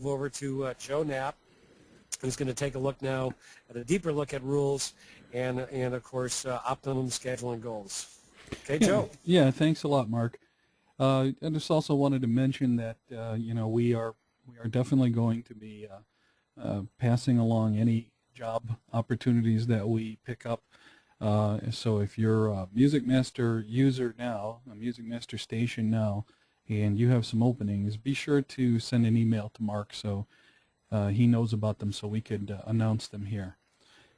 over to Joe Knapp, who's going to take a look now at a deeper look at rules and of course, optimum scheduling goals. Okay, Joe. Yeah, thanks a lot, Mark. I just also wanted to mention that we are definitely going to be passing along any job opportunities that we pick up. So if you're a MusicMaster user now, a MusicMaster station now, and you have some openings, be sure to send an email to Mark so he knows about them so we could announce them here.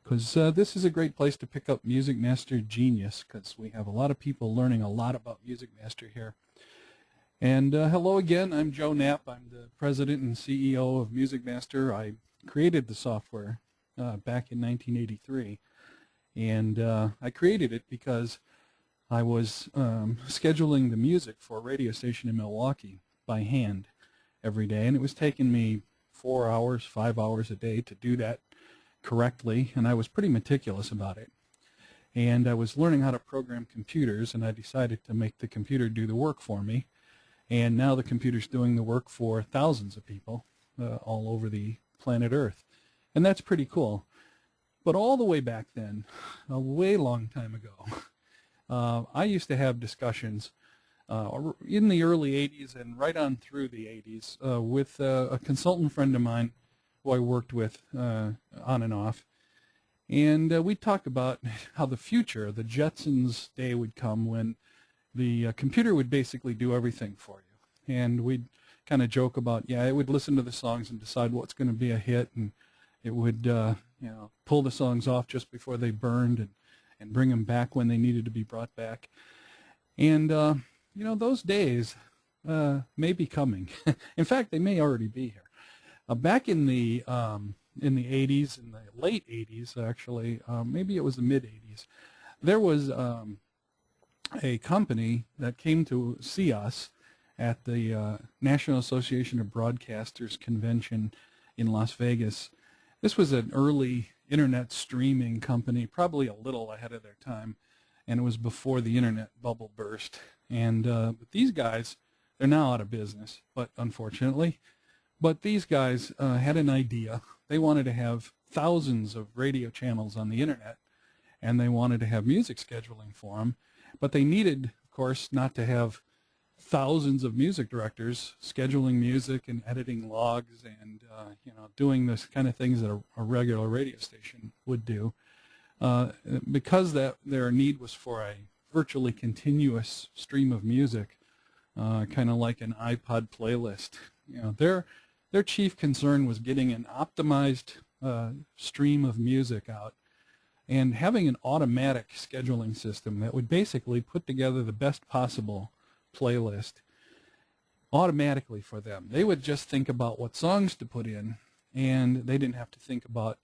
Because this is a great place to pick up MusicMaster Genius, because we have a lot of people learning a lot about MusicMaster here. And hello again, I'm Joe Knapp. I'm the president and CEO of MusicMaster. I created the software back in 1983. And I created it because I was scheduling the music for a radio station in Milwaukee by hand every day. And it was taking me 4 hours, 5 hours a day to do that correctly. And I was pretty meticulous about it. And I was learning how to program computers, and I decided to make the computer do the work for me. And now the computer's doing the work for thousands of people all over the planet Earth. And that's pretty cool. But all the way back then, a way long time ago, I used to have discussions in the early 80s and right on through the 80s with a consultant friend of mine who I worked with on and off. And we talked about how the future, the Jetsons day would come when the computer would basically do everything for you. And we'd kind of joke about, yeah, it would listen to the songs and decide what's going to be a hit, and it would pull the songs off just before they burned and bring them back when they needed to be brought back. And, those days may be coming. In fact, they may already be here. Back in the 80s, in the late 80s, actually, maybe it was the mid-80s, there was a company that came to see us at the National Association of Broadcasters convention in Las Vegas. This was an early internet streaming company, probably a little ahead of their time, and it was before the internet bubble burst. And but these guys, they're now out of business, but unfortunately. But these guys had an idea. They wanted to have thousands of radio channels on the internet, and they wanted to have music scheduling for them. But they needed, of course, not to have thousands of music directors scheduling music and editing logs and doing this kind of things that a regular radio station would do, because their need was for a virtually continuous stream of music, kind of like an iPod playlist. Their chief concern was getting an optimized stream of music out and having an automatic scheduling system that would basically put together the best possible playlist automatically for them. They would just think about what songs to put in, and they didn't have to think about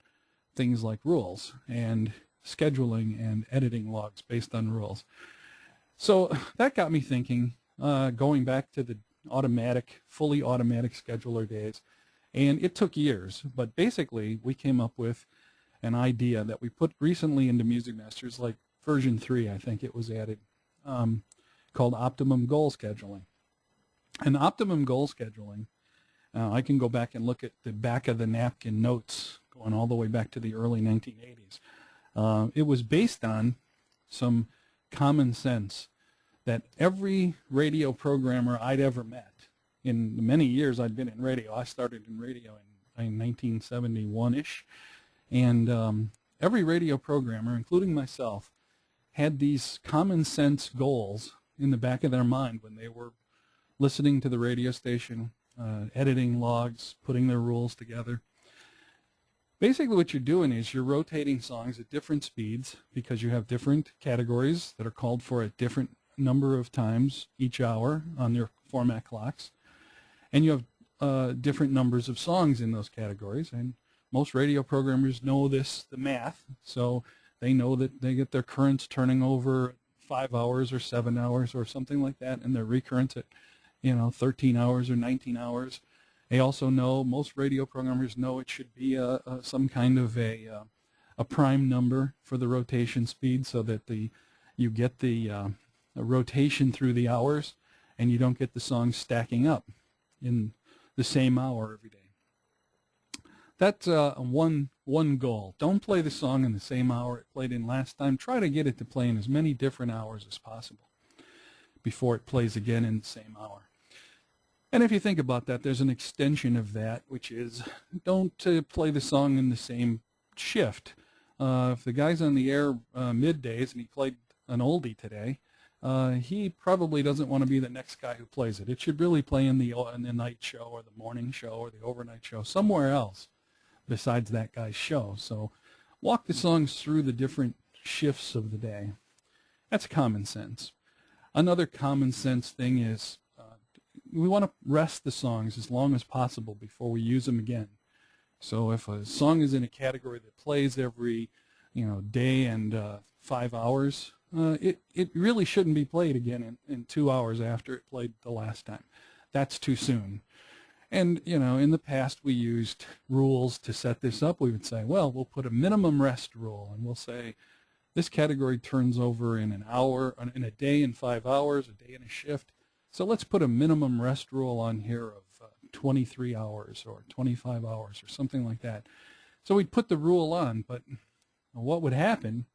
things like rules and scheduling and editing logs based on rules. So that got me thinking, going back to the fully automatic scheduler days, and it took years, but basically we came up with an idea that we put recently into MusicMaster's, like version 3, I think it was added, called Optimum Goal Scheduling. And Optimum Goal Scheduling, I can go back and look at the back of the napkin notes going all the way back to the early 1980s. It was based on some common sense that every radio programmer I'd ever met, in the many years I'd been in radio, I started in radio in 1971-ish, and every radio programmer, including myself, had these common sense goals in the back of their mind when they were listening to the radio station, editing logs, putting their rules together. Basically what you're doing is you're rotating songs at different speeds because you have different categories that are called for at different number of times each hour on your format clocks, and you have different numbers of songs in those categories. And most radio programmers know the math, so they know that they get their currents turning over 5 hours or 7 hours or something like that, and their recurrents at 13 hours or 19 hours. They also know, most radio programmers know, it should be some kind of a prime number for the rotation speed, so that you get the rotation through the hours, and you don't get the songs stacking up in the same hour every day. That's one goal. Don't play the song in the same hour it played in last time. Try to get it to play in as many different hours as possible before it plays again in the same hour. And if you think about that, there's an extension of that, which is don't play the song in the same shift. If the guy's on the air middays and he played an oldie today, he probably doesn't want to be the next guy who plays it. It should really play in the night show or the morning show or the overnight show, somewhere else besides that guy's show. So walk the songs through the different shifts of the day. That's common sense. Another common sense thing is we want to rest the songs as long as possible before we use them again. So if a song is in a category that plays every day and 5 hours, it really shouldn't be played again in 2 hours after it played the last time. That's too soon. And, in the past we used rules to set this up. We would say, well, we'll put a minimum rest rule, and we'll say this category turns over in an hour, in a day and 5 hours, a day and a shift. So let's put a minimum rest rule on here of 23 hours or 25 hours or something like that. So we'd put the rule on, but what would happen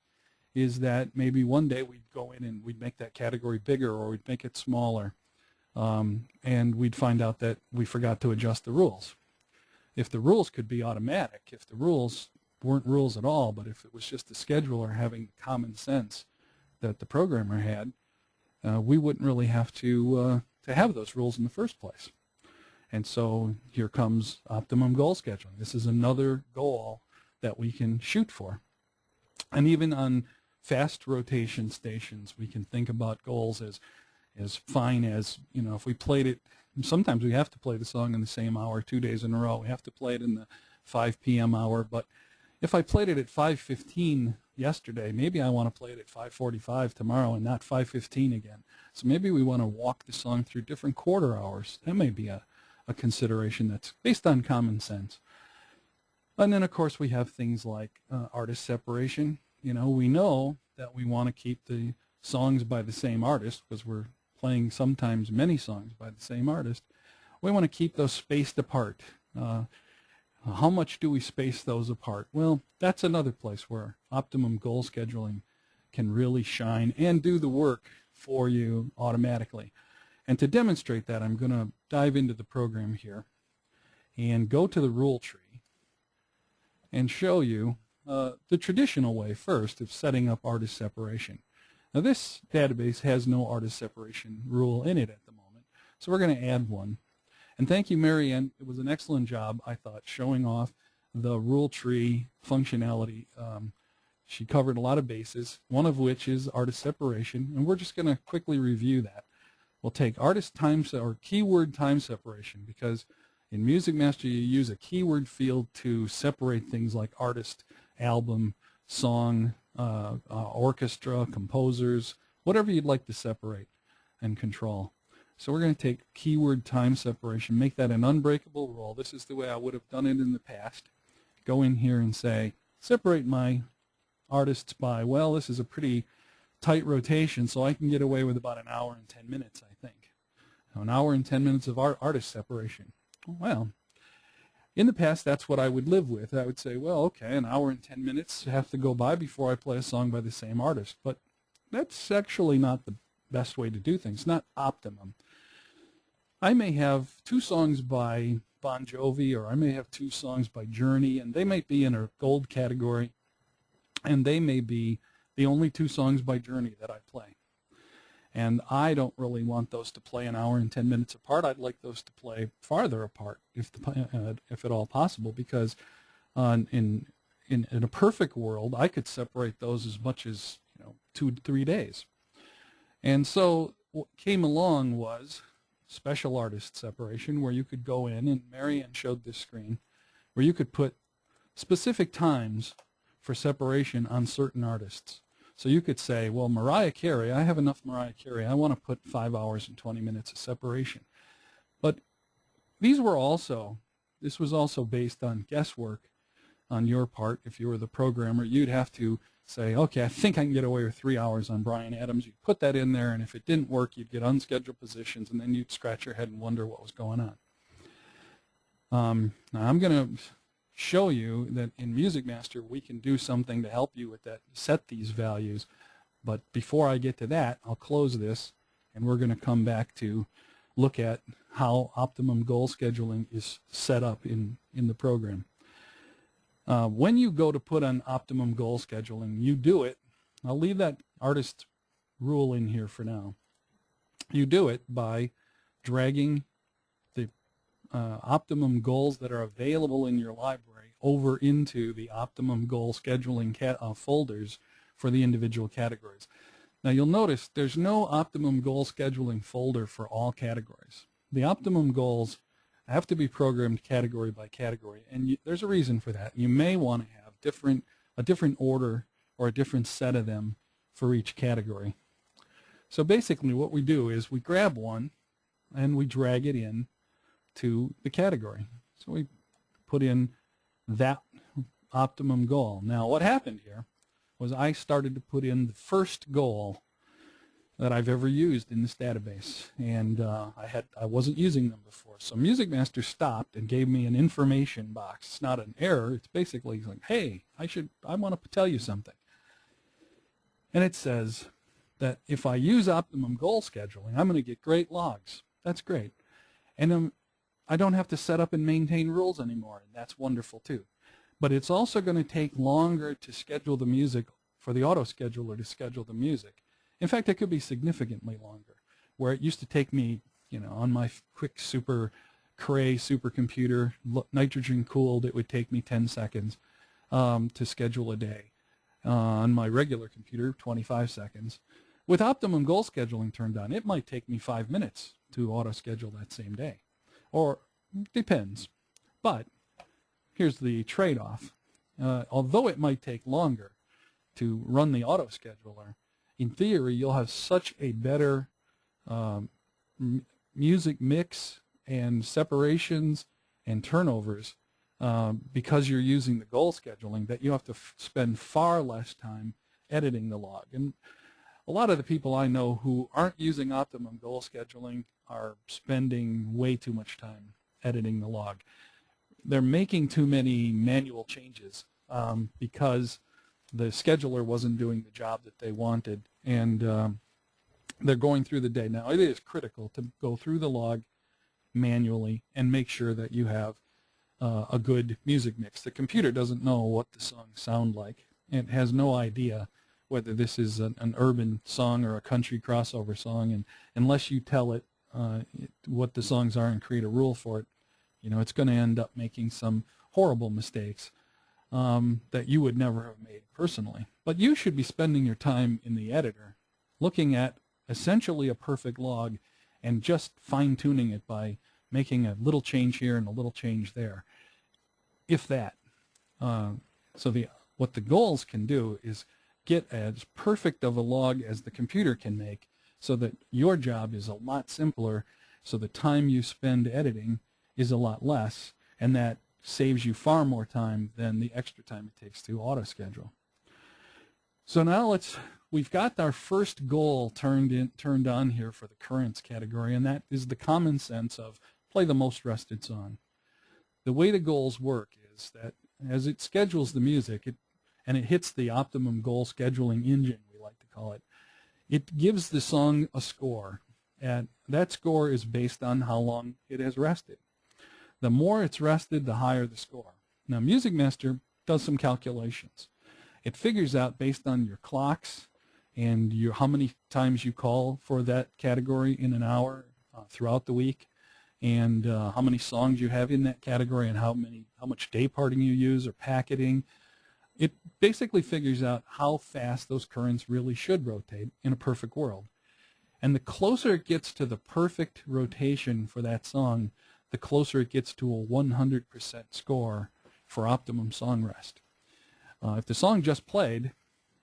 is that maybe one day we'd go in and we'd make that category bigger or we'd make it smaller, and we'd find out that we forgot to adjust the rules. If the rules could be automatic, if the rules weren't rules at all, but if it was just the scheduler having common sense that the programmer had, we wouldn't really have to have those rules in the first place. And so here comes optimum goal scheduling. This is another goal that we can shoot for. And even on fast rotation stations, we can think about goals as fine as, if we played it, sometimes we have to play the song in the same hour 2 days in a row. We have to play it in the 5 p.m. hour. But if I played it at 5:15 yesterday, maybe I want to play it at 5:45 tomorrow and not 5:15 again. So maybe we want to walk the song through different quarter hours. That may be a consideration that's based on common sense. And then, of course, we have things like artist separation. We know that we want to keep the songs by the same artist because we're playing sometimes many songs by the same artist. We want to keep those spaced apart. How much do we space those apart? Well, that's another place where optimum goal scheduling can really shine and do the work for you automatically. And to demonstrate that, I'm going to dive into the program here and go to the rule tree and show you the traditional way first of setting up artist separation. Now this database has no artist separation rule in it at the moment, so we're going to add one. And thank you, Marianne. It was an excellent job, I thought, showing off the rule tree functionality. She covered a lot of bases, one of which is artist separation, and we're just going to quickly review that. We'll take artist time or keyword time separation, because in MusicMaster you use a keyword field to separate things like artist, album, song, orchestra, composers, whatever you'd like to separate and control. So we're going to take keyword time separation, make that an unbreakable rule. This is the way I would have done it in the past. Go in here and say, separate my artists by, well, this is a pretty tight rotation, so I can get away with about an hour and 10 minutes, I think. Now, an hour and 10 minutes of artist separation. Well, in the past, that's what I would live with. I would say, well, okay, an hour and 10 minutes have to go by before I play a song by the same artist. But that's actually not the best way to do things, not optimum. I may have 2 songs by Bon Jovi, or I may have 2 songs by Journey, and they might be in a gold category, and they may be the only 2 songs by Journey that I play. And I don't really want those to play an hour and 10 minutes apart. I'd like those to play farther apart, if at all possible, because in a perfect world, I could separate those as much as 2 to 3 days. And so what came along was special artist separation, where you could go in, and Marianne showed this screen, where you could put specific times for separation on certain artists. So you could say, well, Mariah Carey, I have enough Mariah Carey. I want to put 5 hours and 20 minutes of separation. But this was also based on guesswork on your part. If you were the programmer, you'd have to say, okay, I think I can get away with 3 hours on Bryan Adams. You'd put that in there, and if it didn't work, you'd get unscheduled positions, and then you'd scratch your head and wonder what was going on. Now I'm going to show you that in MusicMaster we can do something to help you with that, set these values. But before I get to that, I'll close this, and we're going to come back to look at how Optimum goal scheduling is set up in the program. When you go to put on Optimum goal scheduling, you do it. I'll leave that artist rule in here for now. You do it by dragging the Optimum goals that are available in your library over into the Optimum goal scheduling folders for the individual categories. Now you'll notice there's no Optimum goal scheduling folder for all categories. The Optimum goals have to be programmed category by category, and there's a reason for that. You may want to have a different order or a different set of them for each category. So basically what we do is we grab one and we drag it in to the category. So we put in that Optimum goal. Now what happened here was I started to put in the first goal that I've ever used in this database, and I wasn't using them before. So MusicMaster stopped and gave me an information box. It's not an error. It's basically like, hey, I want to tell you something. And it says that if I use Optimum goal scheduling, I'm going to get great logs. That's great. And I don't have to set up and maintain rules anymore, and that's wonderful too. But it's also going to take longer to schedule the music, for the auto scheduler to schedule the music. In fact, it could be significantly longer, where it used to take me, on my quick Cray supercomputer, nitrogen cooled, it would take me 10 seconds to schedule a day. On my regular computer, 25 seconds. With Optimum goal scheduling turned on, it might take me 5 minutes to auto schedule that same day. Or depends. But here's the trade-off. Although it might take longer to run the auto scheduler, in theory, you'll have such a better music mix and separations and turnovers because you're using the goal scheduling that you have to spend far less time editing the log. And a lot of the people I know who aren't using Optimum goal scheduling are spending way too much time editing the log. They're making too many manual changes because the scheduler wasn't doing the job that they wanted, and they're going through the day. Now, it is critical to go through the log manually and make sure that you have a good music mix. The computer doesn't know what the songs sound like. It has no idea whether this is an urban song or a country crossover song, and unless you tell it what the songs are and create a rule for it, it's going to end up making some horrible mistakes that you would never have made personally. But you should be spending your time in the editor looking at essentially a perfect log and just fine-tuning it by making a little change here and a little change there, if that. What the goals can do is get as perfect of a log as the computer can make so that your job is a lot simpler, so the time you spend editing is a lot less, and that saves you far more time than the extra time it takes to auto schedule. So now we've got our first goal turned on here for the currents category, and that is the common sense of play the most rested song. The way the goals work is that as it schedules the music, and it hits the Optimum goal scheduling engine, we like to call it, it gives the song a score, and that score is based on how long it has rested. The more it's rested, the higher the score. Now, MusicMaster does some calculations. It figures out based on your clocks and how many times you call for that category in an hour throughout the week, and how many songs you have in that category, and how much day parting you use or packeting. It basically figures out how fast those currents really should rotate in a perfect world. And the closer it gets to the perfect rotation for that song, the closer it gets to a 100% score for Optimum song rest. If the song just played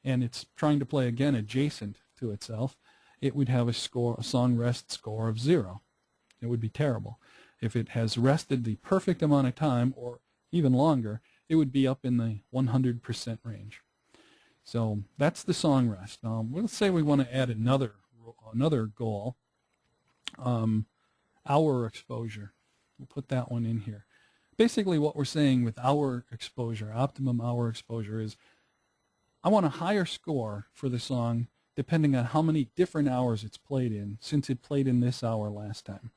and it's trying to play again adjacent to itself, it would have a song rest score of 0. It would be terrible. If it has rested the perfect amount of time, or even longer, it would be up in the 100% range. So that's the song rest. Let's say we want to add another goal, hour exposure. We'll put that one in here. Basically what we're saying with hour exposure, optimum hour exposure, is I want a higher score for the song depending on how many different hours it's played in, since it played in this hour last time.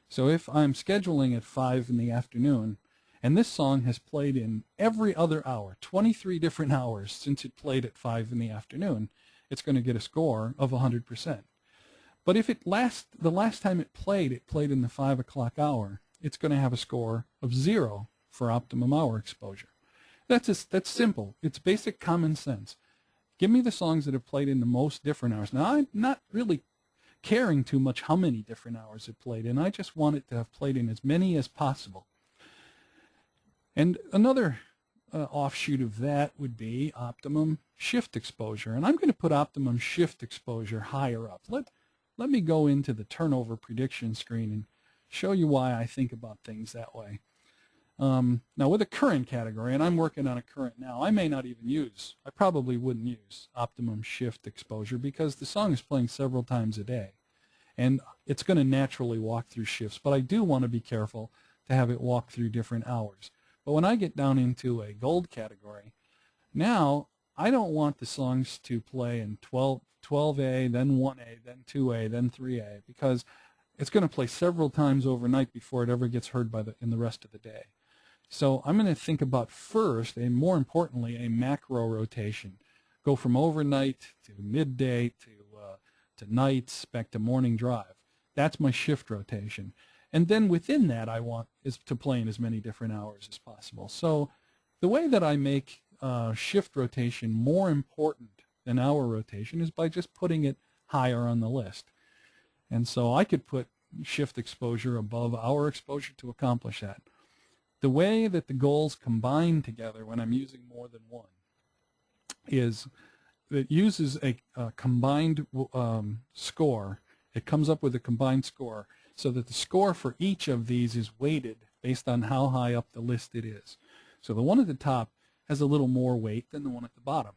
So if I'm scheduling at 5 in the afternoon, and this song has played in every other hour, 23 different hours since it played at 5 in the afternoon, it's going to get a score of 100%. But if the last time it played in the 5 o'clock hour, it's going to have a score of 0 for optimum hour exposure. That's simple. It's basic common sense. Give me the songs that have played in the most different hours. Now, I'm not really caring too much how many different hours it played in. I just want it to have played in as many as possible. And another offshoot of that would be optimum shift exposure. And I'm going to put optimum shift exposure higher up. Let me go into the turnover prediction screen and show you why I think about things that way. Now with a current category, and I'm working on a current now, I probably wouldn't use optimum shift exposure because the song is playing several times a day. And it's going to naturally walk through shifts, but I do want to be careful to have it walk through different hours. But when I get down into a gold category, now I don't want the songs to play in 12A, then 1A, then 2A, then 3A, because it's going to play several times overnight before it ever gets heard in the rest of the day. So I'm going to think about first, and more importantly, a macro rotation. Go from overnight to midday to nights, back to morning drive. That's my shift rotation. And then within that, I want is to play in as many different hours as possible. So the way that I make shift rotation more important than hour rotation is by just putting it higher on the list. And so I could put shift exposure above hour exposure to accomplish that. The way that the goals combine together when I'm using more than one is it uses a combined score. It comes up with a combined score so that the score for each of these is weighted based on how high up the list it is. So the one at the top has a little more weight than the one at the bottom.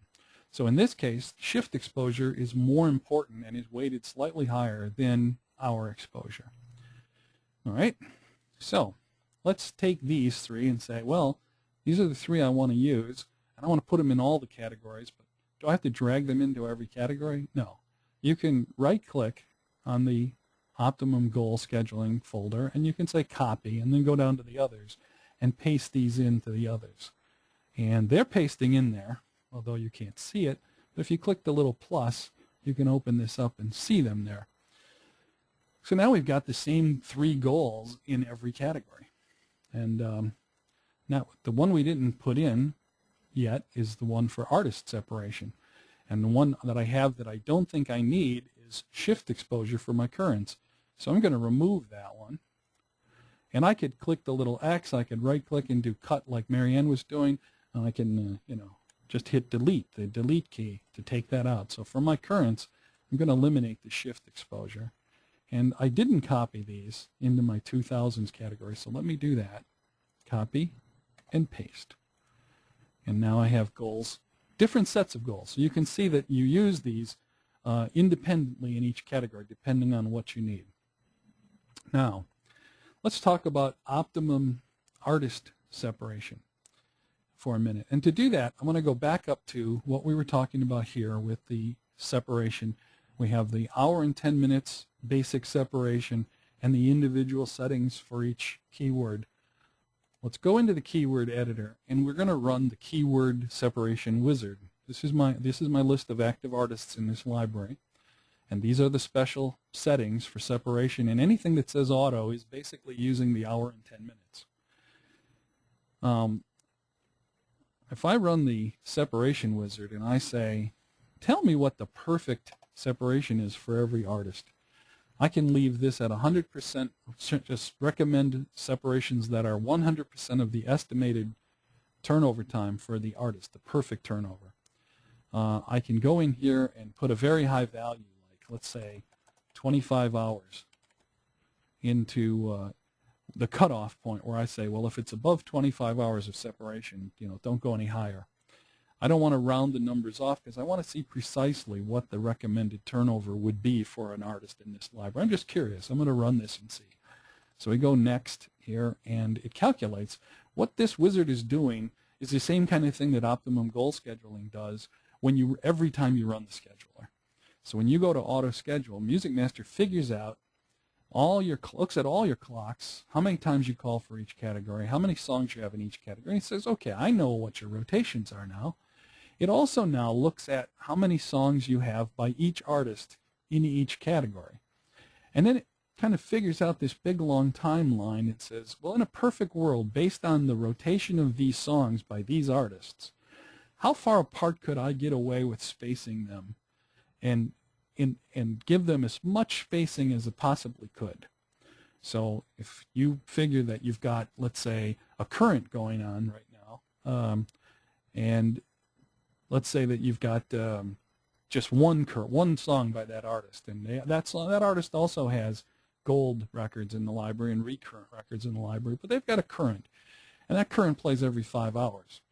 So in this case, shift exposure is more important and is weighted slightly higher than hour exposure. All right, so let's take these three and say, well, these are the three I want to use, and I want to put them in all the categories, but do I have to drag them into every category? No. You can right-click on the Optimum Goal Scheduling folder, and you can say Copy, and then go down to the others and paste these into the others. And they're pasting in there, although you can't see it. But if you click the little plus, you can open this up and see them there. So now we've got the same three goals in every category. And now the one we didn't put in yet is the one for artist separation. And the one that I have that I don't think I need is shift exposure for my currents. So I'm going to remove that one. And I could click the little X. I could right-click and do cut like Marianne was doing. And I can, just hit delete, the delete key to take that out. So for my currents, I'm going to eliminate the shift exposure. And I didn't copy these into my 2000s category, so let me do that. Copy and paste. And now I have goals, different sets of goals. So you can see that you use these independently in each category, depending on what you need. Now, let's talk about optimum artist separation for a minute. And to do that, I'm going to go back up to what we were talking about here with the separation. We have the hour and 10 minutes basic separation and the individual settings for each keyword. Let's go into the keyword editor, and we're going to run the keyword separation wizard. This is my list of active artists in this library, and these are the special settings for separation, and anything that says auto is basically using the hour and 10 minutes. If I run the separation wizard and I say, tell me what the perfect separation is for every artist, I can leave this at 100%, just recommend separations that are 100% of the estimated turnover time for the artist, the perfect turnover. I can go in here and put a very high value, like let's say 25 hours, into the cutoff point where I say, well, if it's above 25 hours of separation, don't go any higher. I don't want to round the numbers off because I want to see precisely what the recommended turnover would be for an artist in this library. I'm just curious. I'm going to run this and see. So we go next here, and it calculates. What this wizard is doing is the same kind of thing that Optimum Goal Scheduling does every time you run the scheduler. So when you go to auto schedule, MusicMaster figures out looks at all your clocks, how many times you call for each category, how many songs you have in each category. It says, okay, I know what your rotations are now. It also now looks at how many songs you have by each artist in each category. And then it kind of figures out this big long timeline. It says, well, in a perfect world, based on the rotation of these songs by these artists, how far apart could I get away with spacing them and give them as much spacing as it possibly could? So if you figure that you've got, let's say, a current going on right now, and let's say that you've got just one song by that artist, and that artist also has gold records in the library and recurrent records in the library, but they've got a current, and that current plays every 5 hours.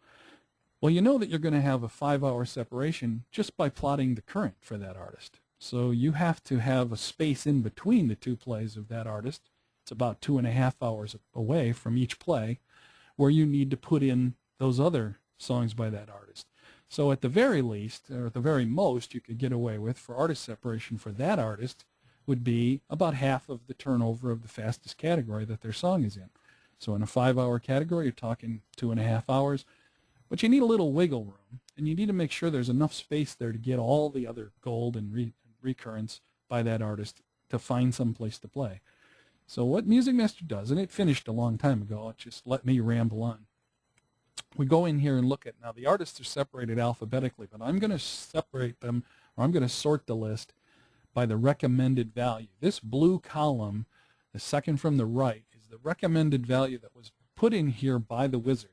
Well, you know that you're going to have a 5-hour separation just by plotting the current for that artist. So you have to have a space in between the two plays of that artist. It's about 2.5 hours away from each play, where you need to put in those other songs by that artist. So at the very least, or at the very most, you could get away with for artist separation for that artist would be about half of the turnover of the fastest category that their song is in. So in a 5-hour category, you're talking 2.5 hours. But you need a little wiggle room, and you need to make sure there's enough space there to get all the other gold and recurrence by that artist to find some place to play. So what MusicMaster does, and it finished a long time ago, it just let me ramble on. We go in here and look at, now the artists are separated alphabetically, but I'm going to separate them, or I'm going to sort the list by the recommended value. This blue column, the second from the right, is the recommended value that was put in here by the wizard.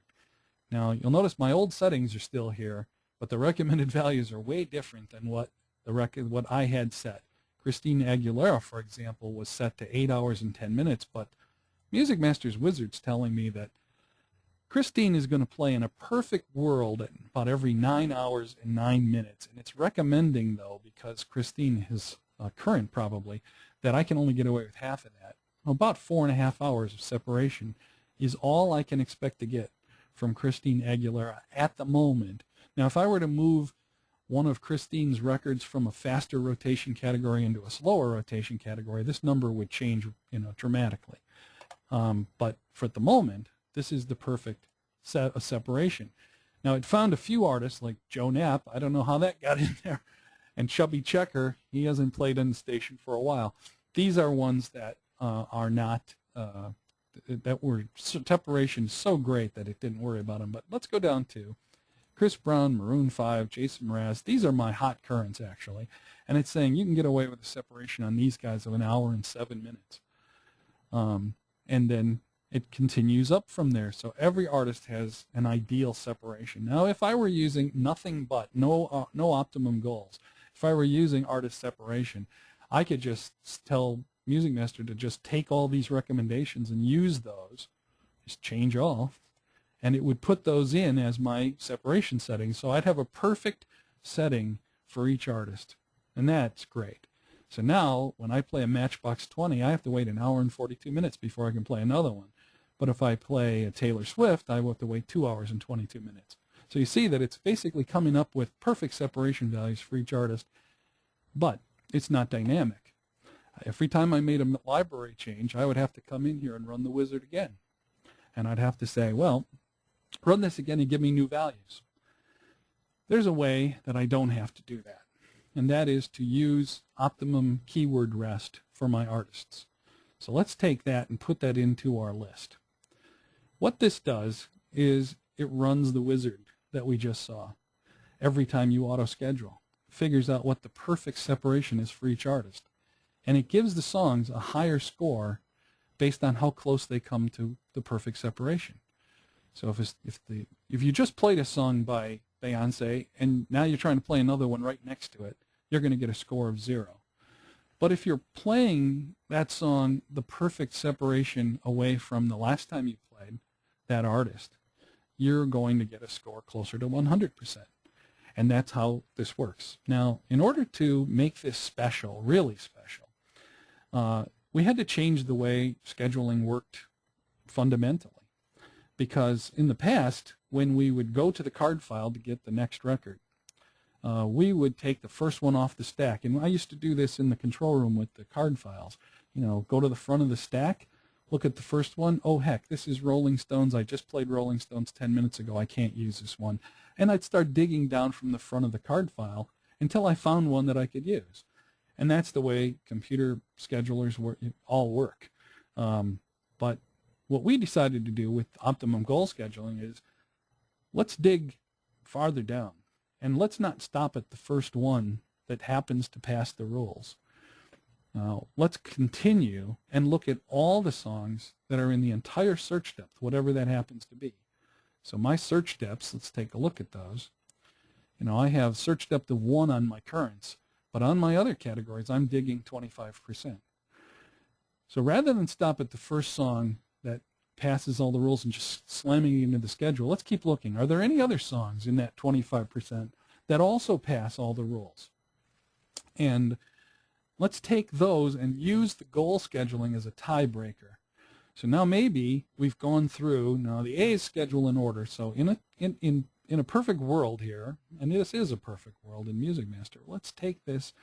Now, you'll notice my old settings are still here, but the recommended values are way different than what I had set. Christina Aguilera, for example, was set to 8 hours and 10 minutes, but MusicMaster's wizard's telling me that Christine is going to play in a perfect world at about every 9 hours and 9 minutes. And it's recommending, though, because Christine is current probably, that I can only get away with half of that. About 4.5 hours of separation is all I can expect to get from Christine Aguilera at the moment. Now, if I were to move one of Christine's records from a faster rotation category into a slower rotation category, this number would change, dramatically. But for the moment, this is the perfect set of separation. Now, it found a few artists like Joe Knapp. I don't know how that got in there. And Chubby Checker, he hasn't played on the station for a while. These are ones that are not, that were separation so great that it didn't worry about them. But let's go down to Chris Brown, Maroon 5, Jason Mraz. These are my hot currents, actually. And it's saying you can get away with a separation on these guys of 1 hour and 7 minutes. And then it continues up from there. So every artist has an ideal separation. Now, if I were using nothing but, no optimum goals, if I were using artist separation, I could just tell MusicMaster to just take all these recommendations and use those, just change all, and it would put those in as my separation settings. So I'd have a perfect setting for each artist, and that's great. So now when I play a Matchbox 20, I have to wait 1 hour and 42 minutes before I can play another one. But if I play a Taylor Swift, I will have to wait 2 hours and 22 minutes. So you see that it's basically coming up with perfect separation values for each artist, but it's not dynamic. Every time I made a library change, I would have to come in here and run the wizard again. And I'd have to say, well, run this again and give me new values. There's a way that I don't have to do that, and that is to use Optimum keyword rest for my artists. So let's take that and put that into our list. What this does is it runs the wizard that we just saw. Every time you auto-schedule, figures out what the perfect separation is for each artist. And it gives the songs a higher score based on how close they come to the perfect separation. So if you just played a song by Beyonce and now you're trying to play another one right next to it, you're going to get a score of 0. But if you're playing that song the perfect separation away from the last time you played that artist, you're going to get a score closer to 100%. And that's how this works. Now, in order to make this special, really special, we had to change the way scheduling worked fundamentally. Because in the past, when we would go to the card file to get the next record, we would take the first one off the stack. And I used to do this in the control room with the card files. You know, go to the front of the stack, look at the first one. Oh, heck, this is Rolling Stones. I just played Rolling Stones 10 minutes ago. I can't use this one. And I'd start digging down from the front of the card file until I found one that I could use. And that's the way computer schedulers all work. But what we decided to do with Optimum goal scheduling is let's dig farther down, and let's not stop at the first one that happens to pass the rules. Let's continue and look at all the songs that are in the entire search depth, whatever that happens to be. So my search depths, let's take a look at those. You know, I have search depth of 1 on my currents, but on my other categories, I'm digging 25%. So rather than stop at the first song that passes all the rules and just slamming it into the schedule, let's keep looking. Are there any other songs in that 25% that also pass all the rules? And let's take those and use the goal scheduling as a tiebreaker. So now maybe we've gone through, now the A is schedule in order. So in a perfect world here, and this is a perfect world in MusicMaster, let's take this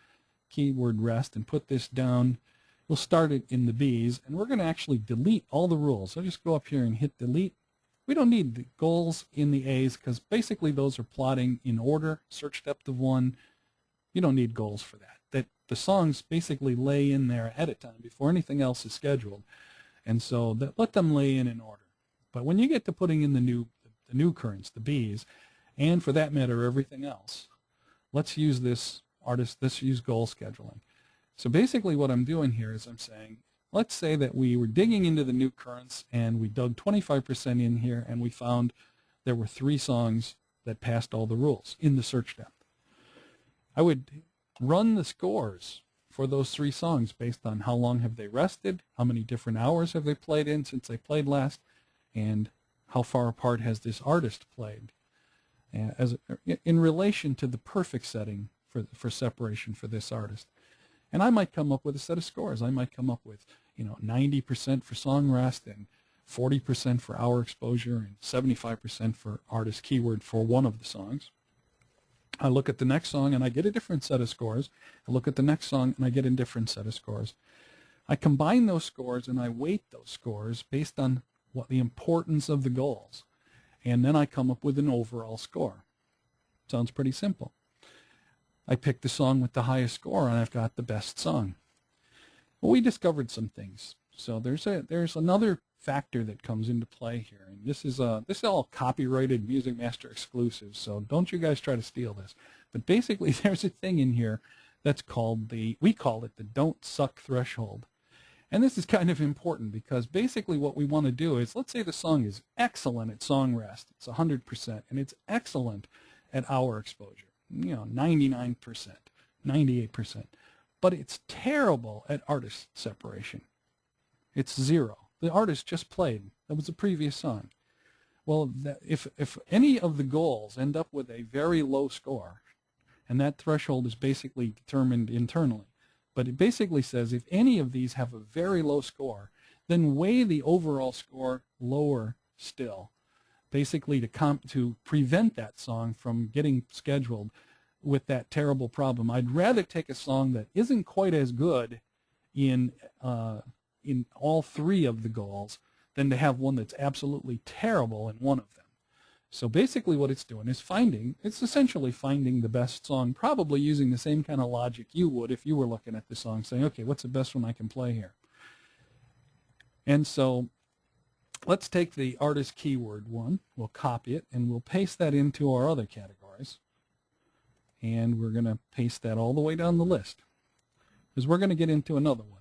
keyword rest and put this down. We'll start it in the B's, and we're going to actually delete all the rules. So just go up here and hit delete. We don't need the goals in the A's because basically those are plotting in order, search depth of 1. You don't need goals for that. The songs basically lay in there ahead of time before anything else is scheduled. And so let them lay in order. But when you get to putting in the new currents, the B's, and for that matter, everything else, let's use this artist, let's use goal scheduling. So basically what I'm doing here is I'm saying, let's say that we were digging into the new currents and we dug 25% in here and we found there were 3 songs that passed all the rules in the search depth. I would run the scores for those 3 songs based on how long have they rested, how many different hours have they played in since they played last, and how far apart has this artist played in relation to the perfect setting for separation for this artist. And I might come up with a set of scores. I might come up with, 90% for song rest and 40% for hour exposure and 75% for artist keyword for one of the songs. I look at the next song and I get a different set of scores. I look at the next song and I get a different set of scores. I combine those scores and I weight those scores based on what the importance of the goals. And then I come up with an overall score. Sounds pretty simple. I pick the song with the highest score and I've got the best song. Well, we discovered some things. So there's another factor that comes into play here, and this is all copyrighted MusicMaster exclusive, so don't you guys try to steal this. But basically there's a thing in here that's called we call it the don't suck threshold. And this is kind of important because basically what we want to do is, let's say the song is excellent at song rest, it's 100%, and it's excellent at hour exposure, 99%, 98%, but it's terrible at artist separation. It's 0. The artist just played. That was the previous song. Well, if any of the goals end up with a very low score, and that threshold is basically determined internally, but it basically says if any of these have a very low score, then weigh the overall score lower still, basically to prevent that song from getting scheduled with that terrible problem. I'd rather take a song that isn't quite as good in all 3 of the goals than to have one that's absolutely terrible in one of them. So basically what it's doing is it's essentially finding the best song, probably using the same kind of logic you would if you were looking at the song saying, okay, what's the best one I can play here? And so let's take the artist keyword one, we'll copy it, and we'll paste that into our other categories. And we're going to paste that all the way down the list because we're going to get into another one.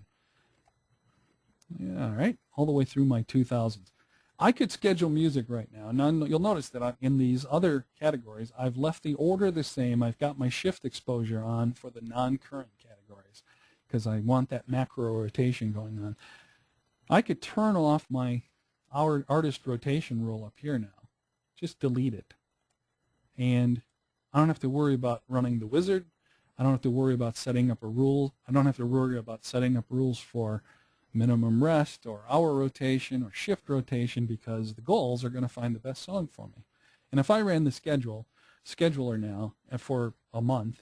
Yeah, all right, all the way through my 2000s. I could schedule music right now. Now you'll notice that in these other categories, I've left the order the same. I've got my shift exposure on for the non-current categories because I want that macro rotation going on. I could turn off my artist rotation rule up here now. Just delete it. And I don't have to worry about running the wizard. I don't have to worry about setting up a rule. I don't have to worry about setting up rules for minimum rest or hour rotation or shift rotation, because the goals are going to find the best song for me. And if I ran the scheduler now for a month,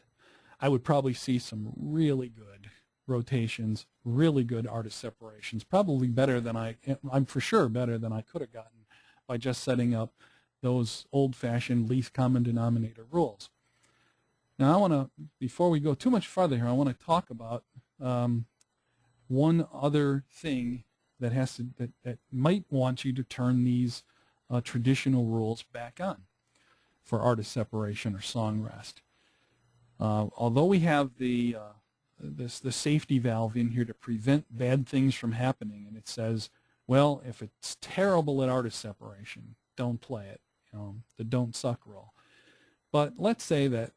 I would probably see some really good rotations, really good artist separations, probably better than I'm for sure better than I could have gotten by just setting up those old-fashioned least common denominator rules. Now, I want to, before we go too much farther here, I want to talk about one other thing that that might want you to turn these traditional rules back on for artist separation or song rest. Although we have the safety valve in here to prevent bad things from happening, and it says, well, if it's terrible at artist separation, don't play it. The don't suck rule. But let's say that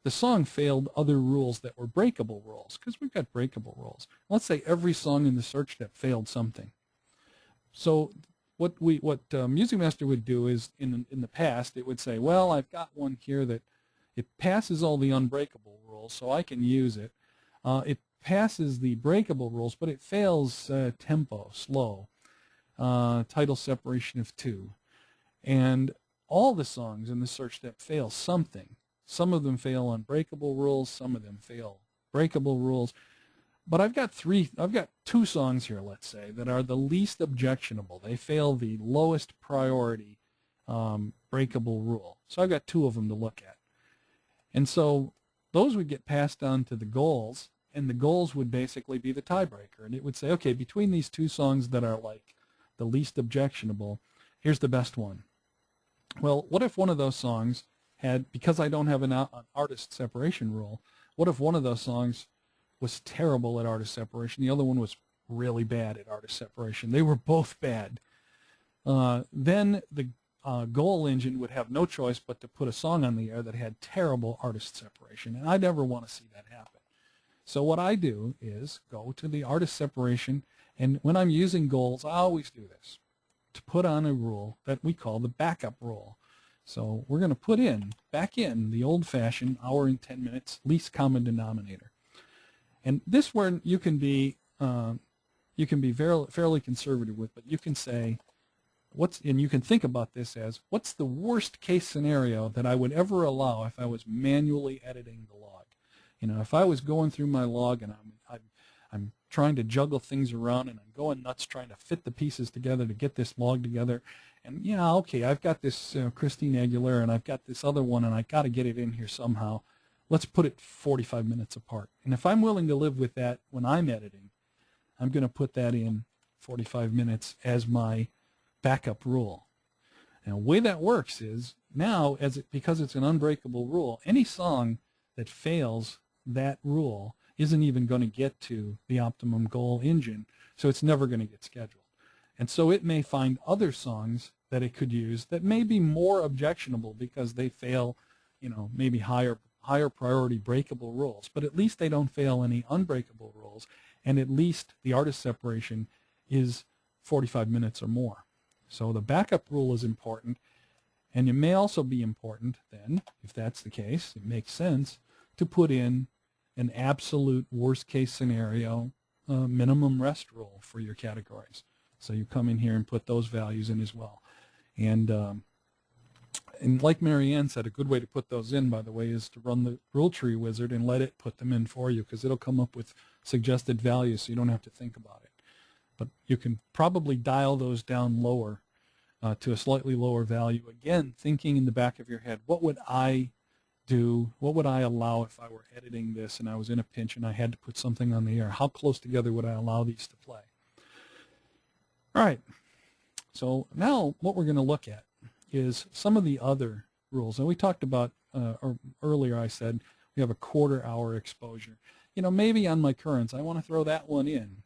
the song failed other rules that were breakable rules, because we've got breakable rules. Let's say every song in the search step failed something. So what MusicMaster would do is, in the past, it would say, well, I've got one here that it passes all the unbreakable rules, so I can use it. It passes the breakable rules, but it fails tempo, slow, title separation of 2. And all the songs in the search step fail something. Some of them fail unbreakable rules, some of them fail breakable rules. But I've got 2 songs here, let's say, that are the least objectionable. They fail the lowest priority breakable rule. So I've got 2 of them to look at. And so those would get passed on to the goals, and the goals would basically be the tiebreaker. And it would say, okay, between these 2 songs that are like the least objectionable, here's the best one. Well, what if one of those songs had, because I don't have an artist separation rule, what if one of those songs was terrible at artist separation, the other one was really bad at artist separation? They were both bad. Then the goal engine would have no choice but to put a song on the air that had terrible artist separation, and I never want to see that happen. So what I do is go to the artist separation, and when I'm using goals, I always do this, to put on a rule that we call the backup rule. So we're going to put back in the old-fashioned hour and 10 minutes least common denominator. And this word you can be fairly conservative with, but you can say, and you can think about this as, what's the worst case scenario that I would ever allow if I was manually editing the log? If I was going through my log and I'm trying to juggle things around and I'm going nuts trying to fit the pieces together to get this log together, and okay, I've got this Christine Aguilera and I've got this other one and I got to get it in here somehow. Let's put it 45 minutes apart. And if I'm willing to live with that when I'm editing, I'm going to put that in 45 minutes as my backup rule. And the way that works is, now, because it's an unbreakable rule, any song that fails that rule isn't even going to get to the Optimum goal engine, so it's never going to get scheduled. And so it may find other songs that it could use that may be more objectionable because they fail, maybe higher priority breakable rules, but at least they don't fail any unbreakable rules, and at least the artist separation is 45 minutes or more. So the backup rule is important, and it may also be important then, if that's the case, it makes sense to put in an absolute worst case scenario minimum rest rule for your categories. So you come in here and put those values in as well. And like Marianne said, a good way to put those in, by the way, is to run the rule tree wizard and let it put them in for you, because it'll come up with suggested values so you don't have to think about it. But you can probably dial those down lower to a slightly lower value. Again, thinking in the back of your head, what would I do? What would I allow if I were editing this and I was in a pinch and I had to put something on the air? How close together would I allow these to play? All right. So now what we're going to look at is some of the other rules. And we talked about, earlier I said, we have a quarter-hour exposure. Maybe on my currents, I want to throw that one in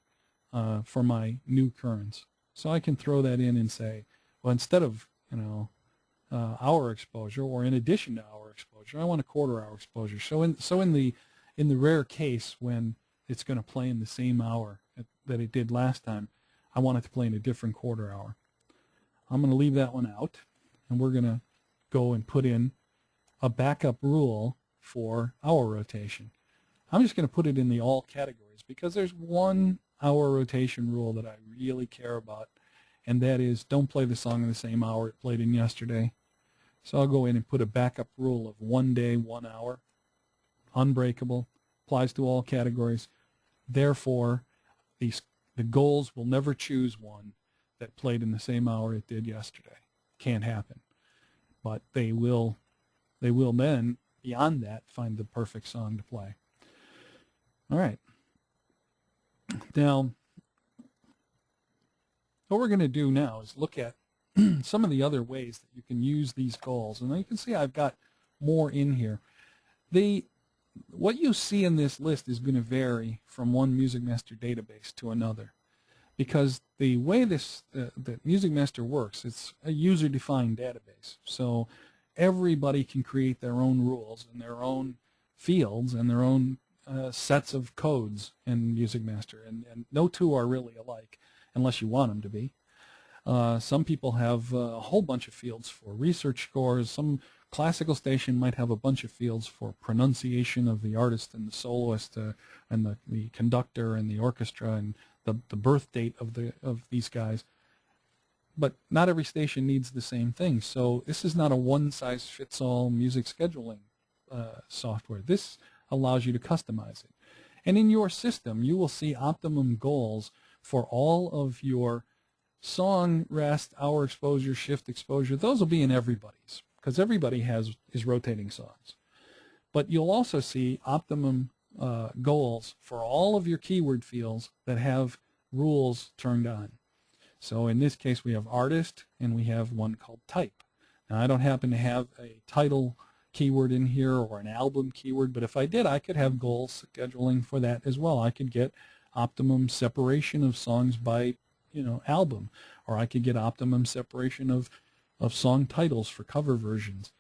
for my new currents. So I can throw that in and say, well, instead of, hour exposure, or in addition to hour exposure, I want a quarter-hour exposure. So in the rare case when it's going to play in the same hour that it did last time, I want it to play in a different quarter hour. I'm going to leave that one out, and we're going to go and put in a backup rule for hour rotation. I'm just going to put it in the all categories because there's one hour rotation rule that I really care about, and that is don't play the song in the same hour it played in yesterday. So I'll go in and put a backup rule of 1 day, 1 hour, unbreakable, applies to all categories. Therefore, the goals will never choose one that played in the same hour it did yesterday. Can't happen. But they will then, beyond that, find the perfect song to play. All right. Now, what we're going to do now is look at some of the other ways that you can use these goals. And you can see I've got more in here. What you see in this list is going to vary from one MusicMaster database to another, because the way the MusicMaster works, it's a user-defined database. So everybody can create their own rules and their own fields and their own sets of codes in MusicMaster, and no two are really alike unless you want them to be. Some people have a whole bunch of fields for research scores. Some classical station might have a bunch of fields for pronunciation of the artist and the soloist and the conductor and the orchestra and the birth date of these guys. But not every station needs the same thing. So this is not a one-size-fits-all music scheduling software. This allows you to customize it. And in your system, you will see Optimum goals for all of your song, rest, hour exposure, shift exposure. Those will be in everybody's, because everybody is rotating songs. But you'll also see Optimum goals for all of your keyword fields that have rules turned on. So in this case, we have artist, and we have one called type. Now, I don't happen to have a title keyword in here or an album keyword, but if I did, I could have goal scheduling for that as well. I could get Optimum separation of songs by album, or I could get Optimum separation of song titles for cover versions.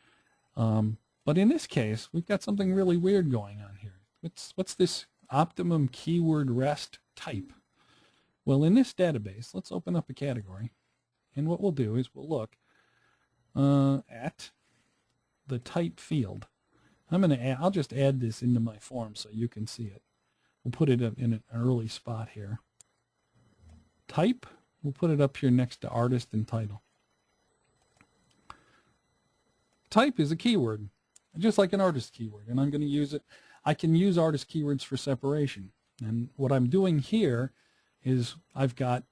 But in this case, we've got something really weird going on here. What's this Optimum keyword rest type? Well, in this database, let's open up a category, and what we'll do is we'll look at the type field. I'll just add this into my form so you can see it. We'll put it in an early spot here. Type, we'll put it up here next to artist and title. Type is a keyword, just like an artist keyword, and I'm going to use it. I can use artist keywords for separation, and what I'm doing here is I've got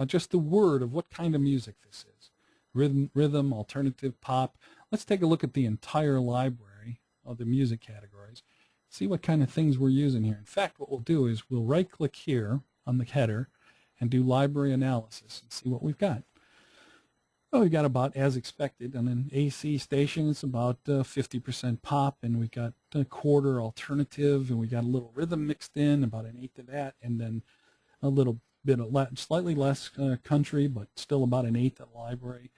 just the word of what kind of music this is. Rhythm, alternative, pop. Let's take a look at the entire library of the music categories, see what kind of things we're using here. In fact, what we'll do is we'll right-click here on the header and do library analysis and see what we've got. Well, we've got about as expected. On an AC station, it's about 50% pop, and we've got a quarter alternative, and we got a little rhythm mixed in, about an eighth of that, and then a little bit of slightly less country, but still about an eighth of library,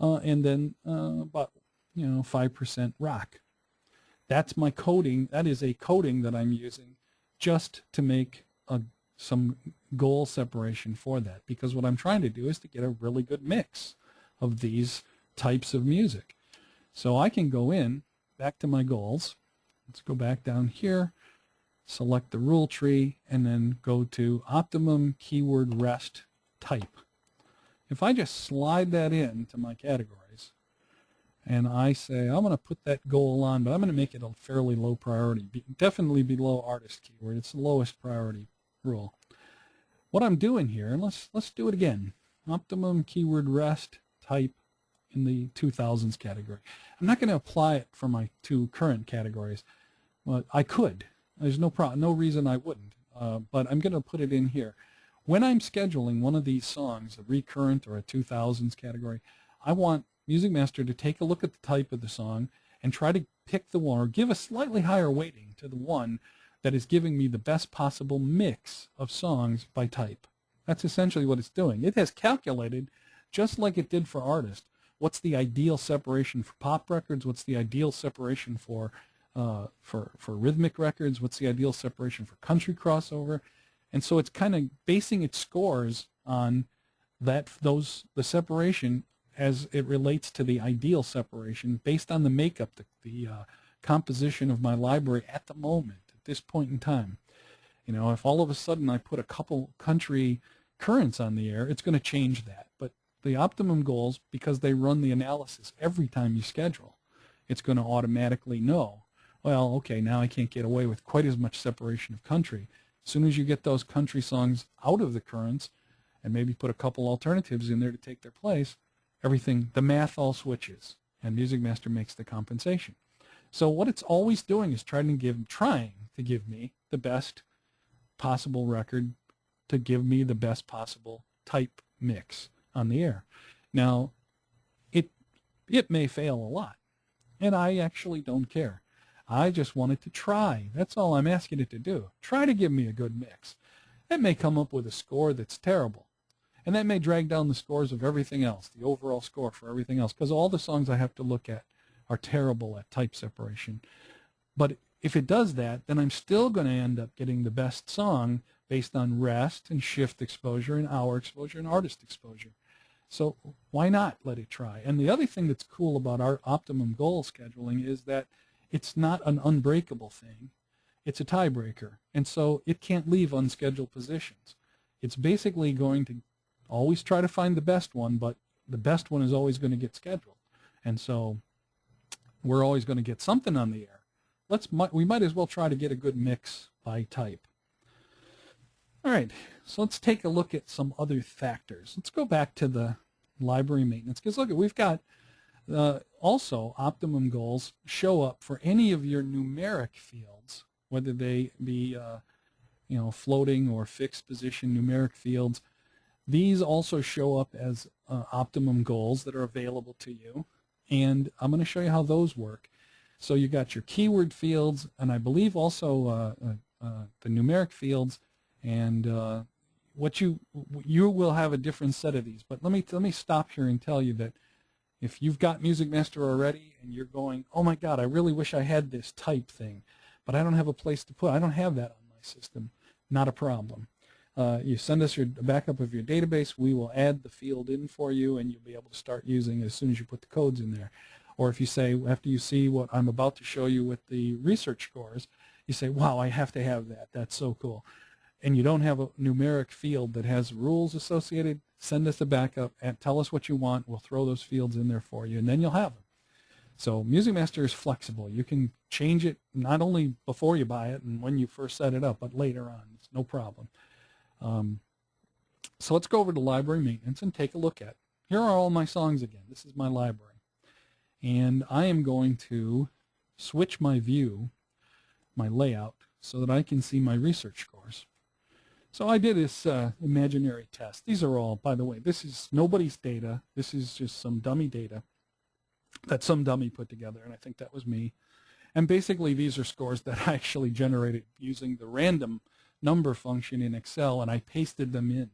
and then about 5% rock. That's my coding. That is a coding that I'm using just to make some goal separation for that, because what I'm trying to do is to get a really good mix of these types of music. So I can go in, back to my goals. Let's go back down here, select the rule tree, and then go to Optimum keyword rest type. If I just slide that into my categories, and I say I'm going to put that goal on, but I'm going to make it a fairly low priority, definitely below artist keyword. It's the lowest priority rule. What I'm doing here, let's do it again. Optimum keyword rest type in the 2000s category. I'm not going to apply it for my two current categories. Well, I could. There's no reason I wouldn't. But I'm going to put it in here. When I'm scheduling one of these songs, a recurrent or a 2000s category, I want MusicMaster to take a look at the type of the song and try to pick the one, or give a slightly higher weighting to the one that is giving me the best possible mix of songs by type. That's essentially what it's doing. It has calculated, just like it did for artists, what's the ideal separation for pop records, what's the ideal separation for rhythmic records, what's the ideal separation for country crossover, and so it's kind of basing its scores on the separation as it relates to the ideal separation based on the makeup, the composition of my library at the moment, at this point in time. You know, if all of a sudden I put a couple country currents on the air, it's going to change that. But the Optimum goals, because they run the analysis every time you schedule, it's going to automatically know, well, okay, now I can't get away with quite as much separation of country. As soon as you get those country songs out of the currents and maybe put a couple alternatives in there to take their place, everything, the math all switches, and MusicMaster makes the compensation. So what it's always doing is trying to give me the best possible record, to give me the best possible type mix on the air. Now, it may fail a lot, and I actually don't care. I just want it to try. That's all I'm asking it to do. Try to give me a good mix. It may come up with a score that's terrible, and that may drag down the scores of everything else, the overall score for everything else, because all the songs I have to look at are terrible at type separation. But if it does that, then I'm still going to end up getting the best song based on rest and shift exposure and hour exposure and artist exposure. So why not let it try? And the other thing that's cool about our Optimum goal scheduling is that it's not an unbreakable thing. It's a tiebreaker. And so it can't leave unscheduled positions. It's basically going to always try to find the best one, but the best one is always going to get scheduled. And so we're always going to get something on the air. We might as well try to get a good mix by type. All right, so let's take a look at some other factors. Let's go back to the library maintenance, because look, we've got also Optimum goals show up for any of your numeric fields, whether they be floating or fixed position numeric fields. These also show up as Optimum goals that are available to you, and I'm going to show you how those work. So you got your keyword fields, and I believe also the numeric fields, and you will have a different set of these. But let me stop here and tell you that if you've got MusicMaster already and you're going, oh my God, I really wish I had this type thing, but I don't have a place to put. I don't have that on my system. Not a problem. You send us a backup of your database. We will add the field in for you, and you'll be able to start using it as soon as you put the codes in there. Or if you say, after you see what I'm about to show you with the research scores, you say, wow, I have to have that. That's so cool. And you don't have a numeric field that has rules associated, send us a backup and tell us what you want. We'll throw those fields in there for you, and then you'll have them. So MusicMaster is flexible. You can change it not only before you buy it and when you first set it up, but later on. It's no problem. So let's go over to library maintenance and take a look at. Here are all my songs again. This is my library. And I am going to switch my view, my layout, so that I can see my research scores. So I did this imaginary test. These are all, by the way, this is nobody's data. This is just some dummy data that some dummy put together, and I think that was me. And basically these are scores that I actually generated using the random number function in Excel, and I pasted them in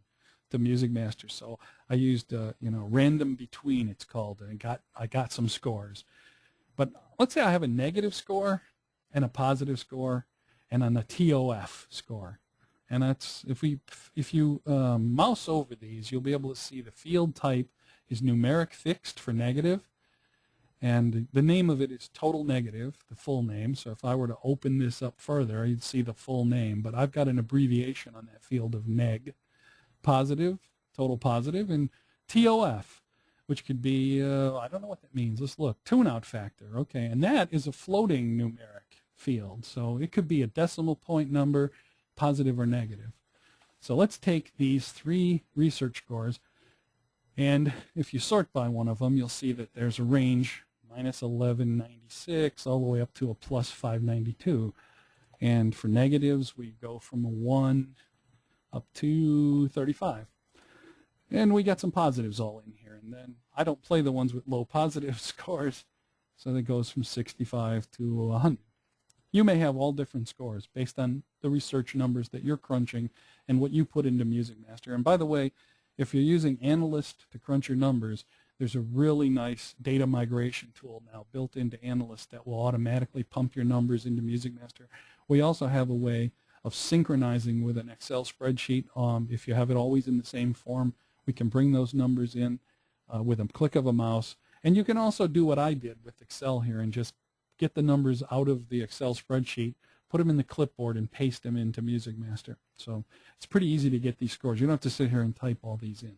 to MusicMaster. So I used random between, it's called, and I got some scores. But let's say I have a negative score and a positive score and a TOF score. And that's, if you mouse over these, you'll be able to see the field type is numeric fixed for negative, and the name of it is total negative, the full name. So if I were to open this up further, you'd see the full name, but I've got an abbreviation on that field of neg, positive, total positive, and TOF, which could be, I don't know what that means. Let's look, tune-out factor. Okay, and that is a floating numeric field. So it could be a decimal point number, positive or negative. So let's take these three research scores, and if you sort by one of them, you'll see that there's a range, minus 1196 all the way up to a plus 592. And for negatives, we go from a 1 up to 35. And we got some positives all in here. And then I don't play the ones with low positive scores, so that goes from 65 to 100. You may have all different scores based on the research numbers that you're crunching and what you put into MusicMaster. And by the way, if you're using Analyst to crunch your numbers, there's a really nice data migration tool now built into Analyst that will automatically pump your numbers into MusicMaster. We also have a way of synchronizing with an Excel spreadsheet. If you have it always in the same form, we can bring those numbers in with a click of a mouse. And you can also do what I did with Excel here and just get the numbers out of the Excel spreadsheet, put put them in the clipboard, and paste them into MusicMaster. So it's pretty easy to get these scores. You don't have to sit here and type all these in.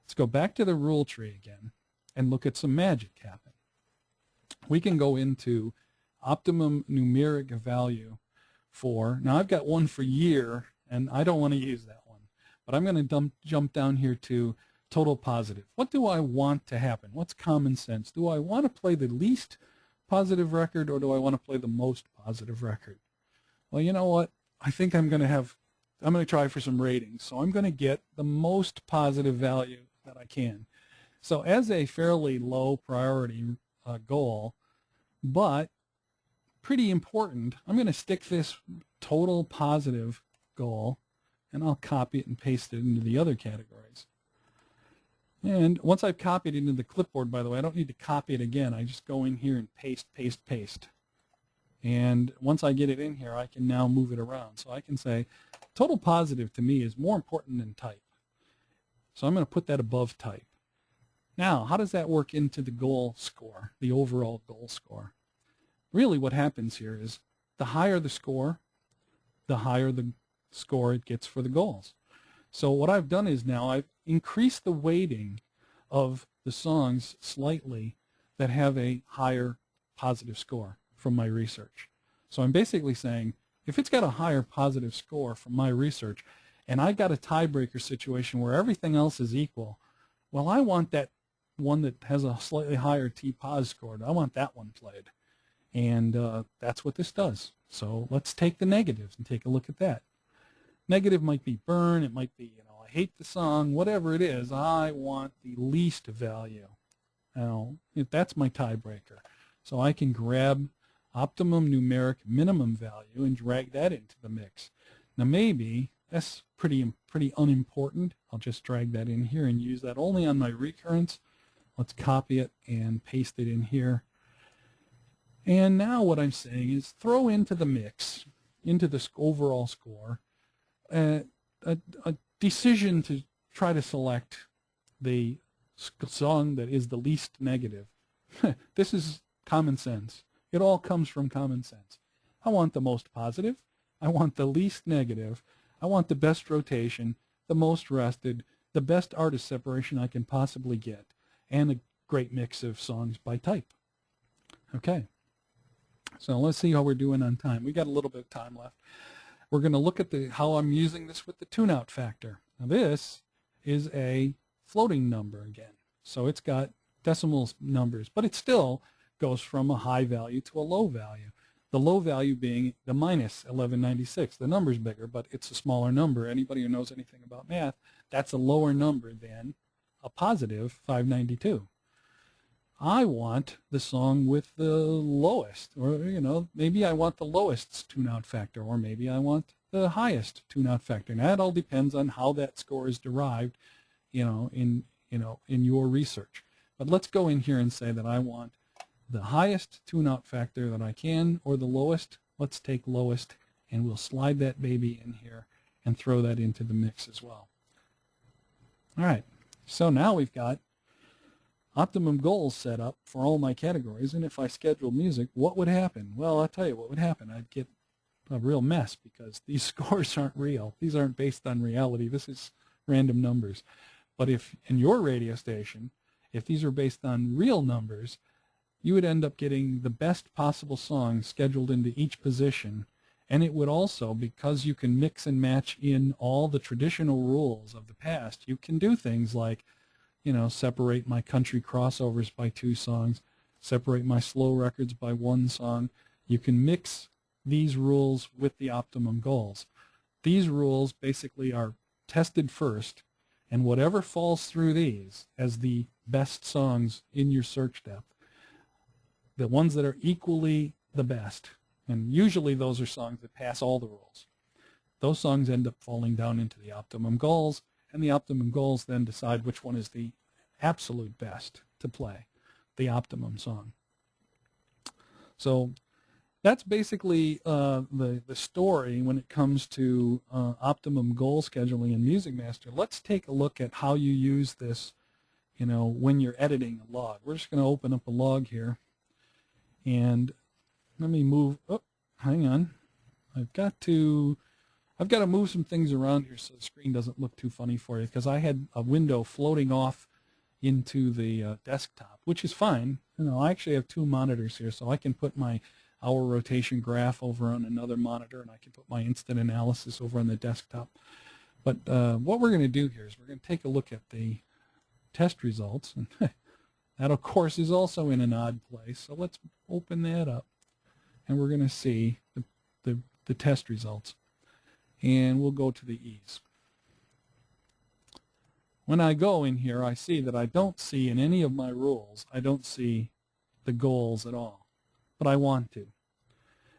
Let's go back to the rule tree again and look at some magic happen. We can go into optimum numeric value for, now I've got one for year, and I don't want to use that one, but I'm going to jump down here to total positive. What do I want to happen? What's common sense? Do I want to play the least positive record, or do I want to play the most positive record? Well, you know what? I think I'm going to try for some ratings. So I'm going to get the most positive value that I can. So as a fairly low priority goal, but pretty important, I'm going to stick this total positive goal, and I'll copy it and paste it into the other categories. And once I've copied it into the clipboard, by the way, I don't need to copy it again. I just go in here and paste, paste, paste. And once I get it in here, I can now move it around. So I can say total positive to me is more important than type. So I'm going to put that above type. Now, how does that work into the goal score, the overall goal score? Really what happens here is the higher the score it gets for the goals. So what I've done is now I've increased the weighting of the songs slightly that have a higher positive score from my research. So I'm basically saying if it's got a higher positive score from my research and I've got a tiebreaker situation where everything else is equal, well, I want that one that has a slightly higher T-pos score. I want that one played. And that's what this does. So let's take the negatives and take a look at that. Negative might be burn, it might be, I hate the song, whatever it is, I want the least value. Now, that's my tiebreaker. So I can grab optimum numeric minimum value and drag that into the mix. Now maybe that's pretty unimportant. I'll just drag that in here and use that only on my recurrence. Let's copy it and paste it in here. And now what I'm saying is throw into the mix, into this overall score, a decision to try to select the song that is the least negative. This is common sense. It all comes from common sense. I want the most positive. I want the least negative. I want the best rotation, the most rested, the best artist separation I can possibly get, and a great mix of songs by type. Okay. So let's see how we're doing on time. We got a little bit of time left. We're going to look at how I'm using this with the tune-out factor. Now this is a floating number again. So it's got decimal numbers, but it still goes from a high value to a low value. The low value being the minus 1196. The number's bigger, but it's a smaller number. Anybody who knows anything about math, that's a lower number than a positive 592. I want the song with the lowest, or maybe I want the lowest tune-out factor, or maybe I want the highest tune-out factor. And that all depends on how that score is derived, in your research. But let's go in here and say that I want the highest tune-out factor that I can, or the lowest. Let's take lowest, and we'll slide that baby in here and throw that into the mix as well. All right, so now we've got optimum goals set up for all my categories, and if I scheduled music, what would happen? Well, I'll tell you what would happen. I'd get a real mess because these scores aren't real. These aren't based on reality. This is random numbers. But if in your radio station, if these are based on real numbers, you would end up getting the best possible songs scheduled into each position. And it would also, because you can mix and match in all the traditional rules of the past, you can do things like, separate my country crossovers by 2 songs, separate my slow records by 1 song. You can mix these rules with the optimum goals. These rules basically are tested first, and whatever falls through these as the best songs in your search depth, the ones that are equally the best, and usually those are songs that pass all the rules, those songs end up falling down into the optimum goals, and the optimum goals then decide which one is the absolute best to play, the optimum song. So that's basically the story when it comes to optimum goal scheduling in MusicMaster. Let's take a look at how you use this, when you're editing a log. We're just going to open up a log here, and let me move. Oh, hang on. I've got to move some things around here so the screen doesn't look too funny for you, because I had a window floating off into the desktop, which is fine. I actually have two monitors here, so I can put my hour rotation graph over on another monitor, and I can put my instant analysis over on the desktop. But what we're going to do here is we're going to take a look at the test results, and that, of course, is also in an odd place. So let's open that up, and we're going to see the test results. And we'll go to the E's. When I go in here, I see that I don't see in any of my rules, I don't see the goals at all, but I want to.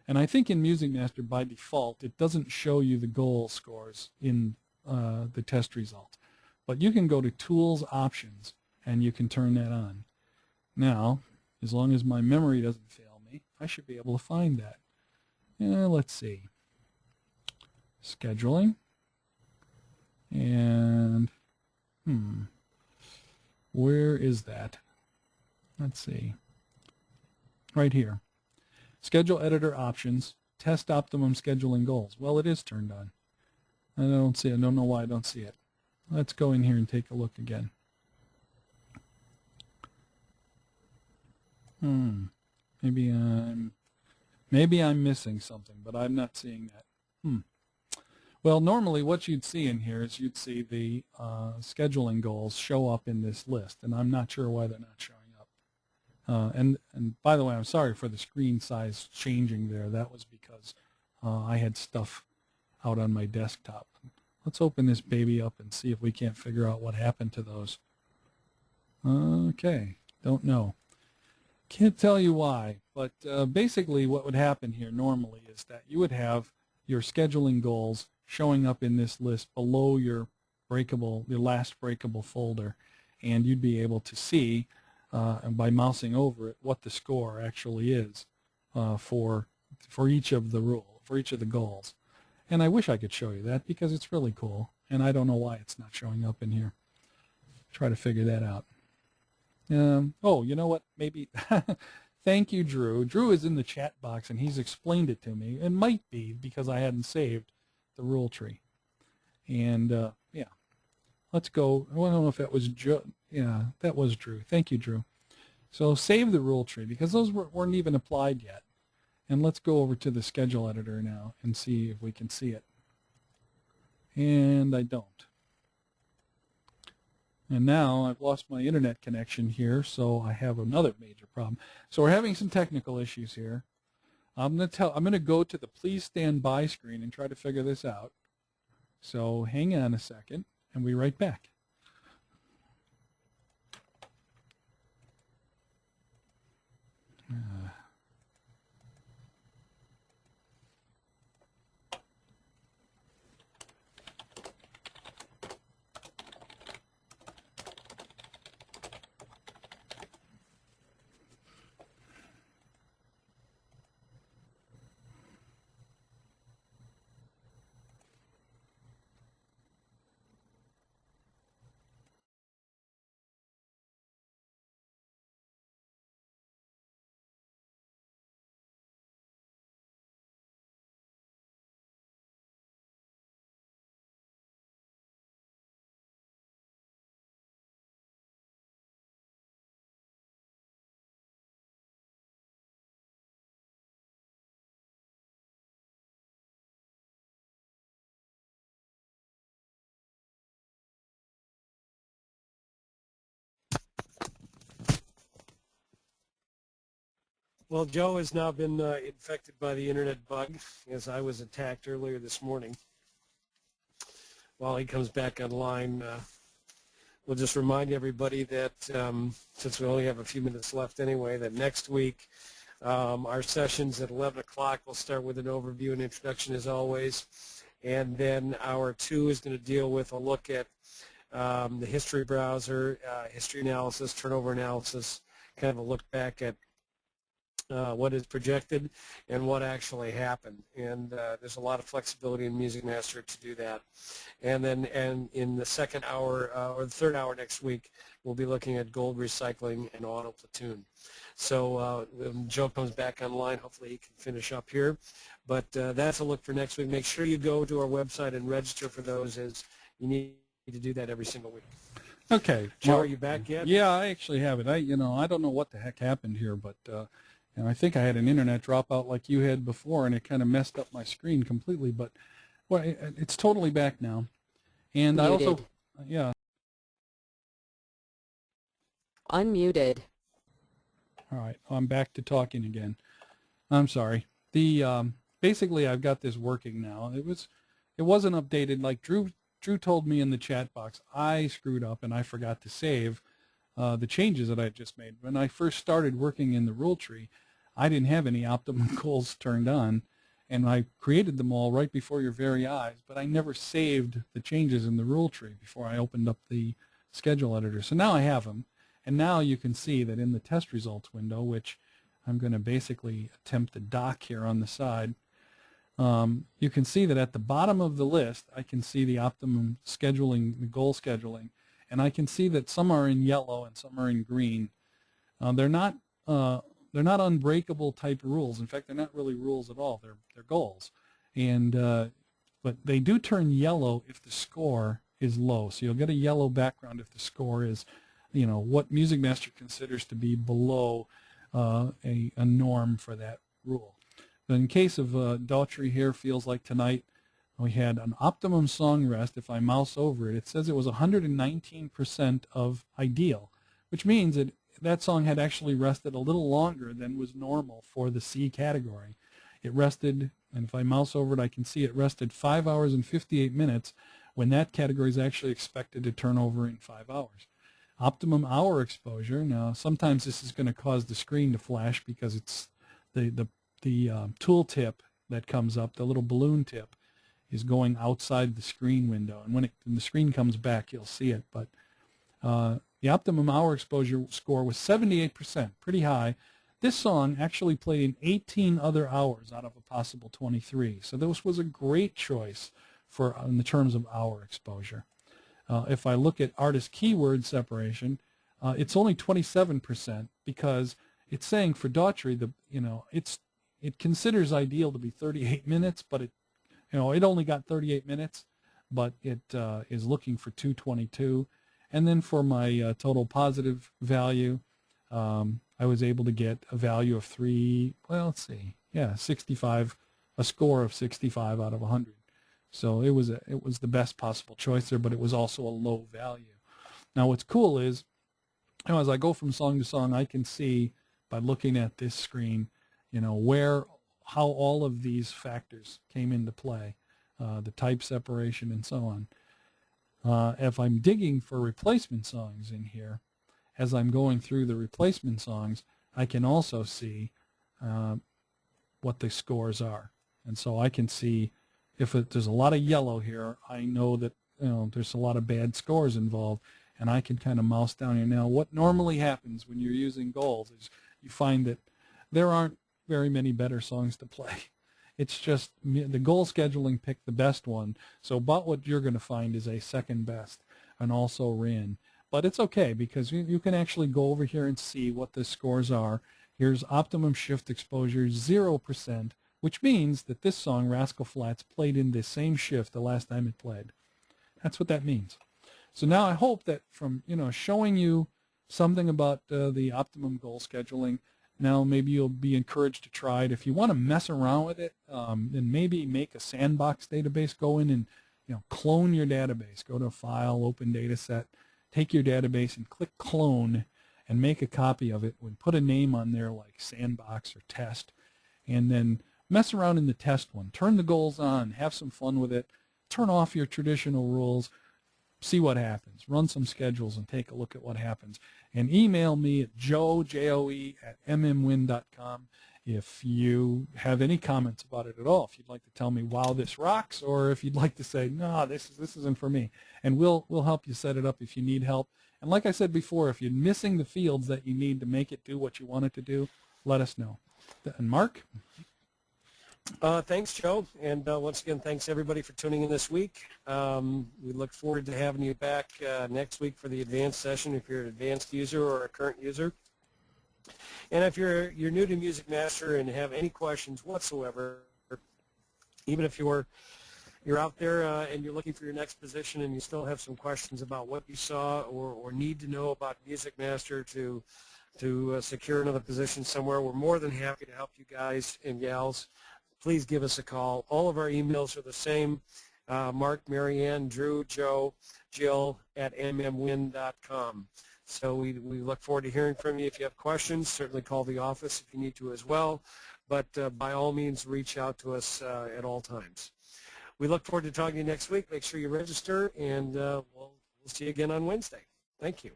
And I think in MusicMaster, by default, it doesn't show you the goal scores in the test result. But you can go to Tools, Options, and you can turn that on. Now, as long as my memory doesn't fail me, I should be able to find that. Let's see. Scheduling. And, where is that? Let's see. Right here. Schedule Editor Options, Test Optimum Scheduling Goals. Well, it is turned on. I don't see it. I don't know why I don't see it. Let's go in here and take a look again. Maybe I'm missing something, but I'm not seeing that. Well, normally what you'd see in here is you'd see the scheduling goals show up in this list, and I'm not sure why they're not showing up. And by the way, I'm sorry for the screen size changing there. That was because I had stuff out on my desktop. Let's open this baby up and see if we can't figure out what happened to those. Okay, don't know. Can't tell you why, but basically what would happen here normally is that you would have your scheduling goals showing up in this list below your last breakable folder, and you'd be able to see and by mousing over it what the score actually is for each of the goals. And I wish I could show you that because it's really cool, and I don't know why it's not showing up in here. Try to figure that out. Oh, you know what? Maybe. Thank you, Drew. Drew is in the chat box, and he's explained it to me. It might be because I hadn't saved the rule tree. And, yeah. Let's go. I don't know if that was yeah, that was Drew. Thank you, Drew. So save the rule tree because those weren't even applied yet. And let's go over to the schedule editor now and see if we can see it. And I don't. And now I've lost my internet connection here, so I have another major problem. So we're having some technical issues here. I'm going to go to the please stand by screen and try to figure this out. So hang on a second, and we'll be right back. Well, Joe has now been infected by the internet bug, as I was attacked earlier this morning. While he comes back online, we'll just remind everybody that since we only have a few minutes left anyway, that next week our sessions at 11 o'clock will start with an overview and introduction as always, and then hour 2 is going to deal with a look at the history browser, history analysis, turnover analysis, kind of a look back at what is projected and what actually happened. And there's a lot of flexibility in MusicMaster to do that. And then in the second hour or the third hour next week, we'll be looking at gold recycling and auto platoon. So when Joe comes back online, hopefully he can finish up here. But that's a look for next week. Make sure you go to our website and register for those, as you need to do that every single week. Okay. Joe, are you back yet? Yeah, I actually have it. I don't know what the heck happened here, but I think I had an internet dropout like you had before, and it kind of messed up my screen completely. But well, it's totally back now. And Muted. I also, yeah. Unmuted. All right, I'm back to talking again. I'm sorry. The basically I've got this working now. It wasn't updated like Drew told me in the chat box. I screwed up and I forgot to save the changes that I had just made. When I first started working in the rule tree, I didn't have any Optimum goals turned on, and I created them all right before your very eyes, but I never saved the changes in the rule tree before I opened up the schedule editor. So now I have them, and now you can see that in the test results window, which I'm going to basically attempt to dock here on the side, you can see that at the bottom of the list, I can see the Optimum scheduling, the goal scheduling, and I can see that some are in yellow and some are in green. They're not unbreakable type rules. In fact, they're not really rules at all. They're goals, and but they do turn yellow if the score is low. So you'll get a yellow background if the score is, what MusicMaster considers to be below a norm for that rule. But in case of Daughtry here, feels like tonight, we had an Optimum song rest. If I mouse over it, it says it was 119% of ideal, which means that song had actually rested a little longer than was normal for the C category. It rested, and if I mouse over it, I can see it rested 5 hours and 58 minutes when that category is actually expected to turn over in 5 hours. Optimum hour exposure, now sometimes this is going to cause the screen to flash because it's the tool tip that comes up, the little balloon tip, is going outside the screen window, and when the screen comes back, you'll see it. But the Optimum hour exposure score was 78%, pretty high. This song actually played in 18 other hours out of a possible 23, so this was a great choice for in the terms of hour exposure. If I look at artist keyword separation, it's only 27% because it's saying for Daughtry, it considers ideal to be 38 minutes, but it only got 38 minutes, but it is looking for 222. And then for my total positive value, I was able to get a value of 65, a score of 65 out of 100. So it was the best possible choice there, but it was also a low value. Now what's cool is, as I go from song to song, I can see by looking at this screen, how all of these factors came into play, the type separation and so on. If I'm digging for replacement songs in here, as I'm going through the replacement songs, I can also see what the scores are. And so I can see if there's a lot of yellow here, I know that there's a lot of bad scores involved, and I can kind of mouse down here. Now, what normally happens when you're using goals is you find that there aren't very many better songs to play. It's just the goal scheduling picked the best one. So about what you're going to find is a second best and also ran. But it's okay because you can actually go over here and see what the scores are. Here's Optimum shift exposure 0%, which means that this song, Rascal Flatts, played in the same shift the last time it played. That's what that means. So now I hope that from showing you something about the Optimum goal scheduling, now maybe you'll be encouraged to try it. If you want to mess around with it, then maybe make a sandbox database. Go in and clone your database. Go to File, Open Data Set, take your database and click Clone and make a copy of it. And put a name on there like Sandbox or Test, and then mess around in the test one. Turn the goals on. Have some fun with it. Turn off your traditional rules. See what happens. Run some schedules and take a look at what happens. And email me at joe@mmwin.com if you have any comments about it at all. If you'd like to tell me, wow, this rocks, or if you'd like to say, no, this isn't for me. And we'll help you set it up if you need help. And like I said before, if you're missing the fields that you need to make it do what you want it to do, let us know. And Mark? Thanks, Joe. And once again, thanks everybody for tuning in this week. We look forward to having you back next week for the advanced session if you're an advanced user or a current user. And if you're new to MusicMaster and have any questions whatsoever, even if you're out there and you're looking for your next position and you still have some questions about what you saw or need to know about MusicMaster to secure another position somewhere, we're more than happy to help you guys and gals. Please give us a call. All of our emails are the same, Mark, Marianne, Drew, Joe, Jill at mmwin.com. So we look forward to hearing from you. If you have questions, certainly call the office if you need to as well. But by all means, reach out to us at all times. We look forward to talking to you next week. Make sure you register, and we'll see you again on Wednesday. Thank you.